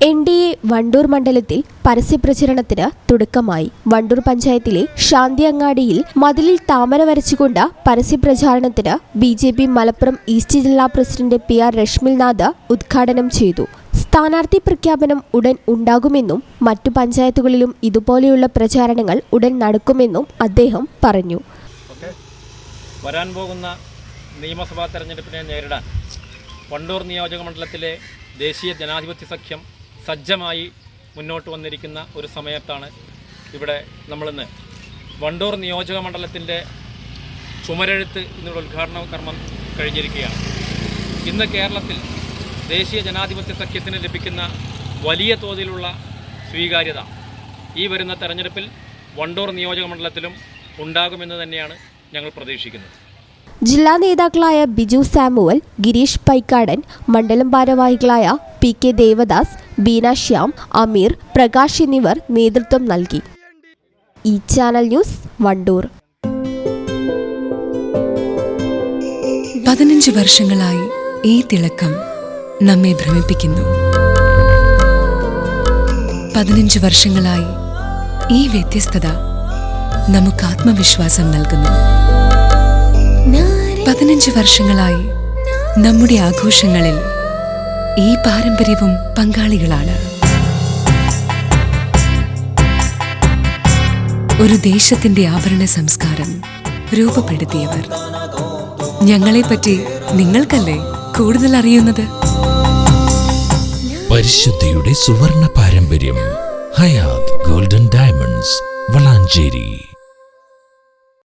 NDA Wandoor മണ്ഡലത്തിൽ പരസ്യപ്രചരണത്തിന് തുടക്കമായി. വണ്ടൂർ പഞ്ചായത്തിലെ ശാന്തിയങ്ങാടിയിൽ മതിലിൽ താമര വരച്ചുകൊണ്ട് പരസ്യപ്രചാരണത്തിന് BJP മലപ്പുറം ഈസ്റ്റ് ജില്ലാ പ്രസിഡന്റ് PR രശ്മിൽനാഥ് ഉദ്ഘാടനം ചെയ്തു. സ്ഥാനാർത്ഥി പ്രഖ്യാപനം ഉടൻ ഉണ്ടാകുമെന്നും മറ്റു പഞ്ചായത്തുകളിലും ഇതുപോലെയുള്ള പ്രചാരണങ്ങൾ ഉടൻ നടക്കുമെന്നും അദ്ദേഹം പറഞ്ഞു. വരാൻ പോകുന്ന നിയമസഭാ തെരഞ്ഞെടുപ്പിനെ നേരിടാൻ വണ്ടൂർ നിയോജക മണ്ഡലത്തിലെ ദേശീയ ജനാധിപത്യ സഖ്യം സജ്ജമായി മുന്നോട്ട് വന്നിരിക്കുന്ന ഒരു സമയത്താണ് ഇവിടെ നമ്മളിന്ന് വണ്ടൂർ നിയോജക മണ്ഡലത്തിൻ്റെ ചുമരെഴുത്ത് എന്നുള്ള ഉദ്ഘാടന കർമ്മം കഴിഞ്ഞിരിക്കുകയാണ്. ഇന്ന് കേരളത്തിൽ ദേശീയ ജനാധിപത്യ സഖ്യത്തിന് ലഭിക്കുന്ന വലിയ തോതിലുള്ള സ്വീകാര്യത ഈ വരുന്ന തെരഞ്ഞെടുപ്പിൽ വണ്ടൂർ നിയോജക മണ്ഡലത്തിലും ഉണ്ടാകുമെന്ന് തന്നെയാണ് ഞങ്ങൾ പ്രതീക്ഷിക്കുന്നത്. ജില്ലാ നേതാക്കളായ ബിജു സാമുവൽ, ഗിരീഷ് പൈക്കാടൻ, മണ്ഡലം ഭാരവാഹികളായ PK ദേവദാസ്, ബീന ശ്യാം, അമീർ, പ്രകാശ് എന്നിവർ നേതൃത്വം നൽകി. ഈ ചാനൽ ന്യൂസ് വണ്ടൂർ. 15 വർഷങ്ങളായി ഈ തിളക്കം നമ്മെ ഭ്രമിപ്പിക്കുന്നു. 15 വർഷങ്ങളായി ഈ വ്യത്യസ്തത നമുക്ക് ആത്മവിശ്വാസം നൽകുന്നു. 15 വർഷങ്ങളായി നമ്മുടെ ആഘോഷങ്ങളിൽ ഈ പാരമ്പര്യവും പങ്കാളികളാണ്. ഒരു ദേശത്തിന്റെ ആഭരണ സംസ്കാരം രൂപപ്പെടുത്തിയവർ. ഞങ്ങളെപ്പറ്റി നിങ്ങൾക്കല്ലേ കൂടുതൽ അറിയുന്നത്? പരിശുദ്ധിയുടെ സുവർണ പാരമ്പര്യം. Hayath Golden Diamonds, Valanchery.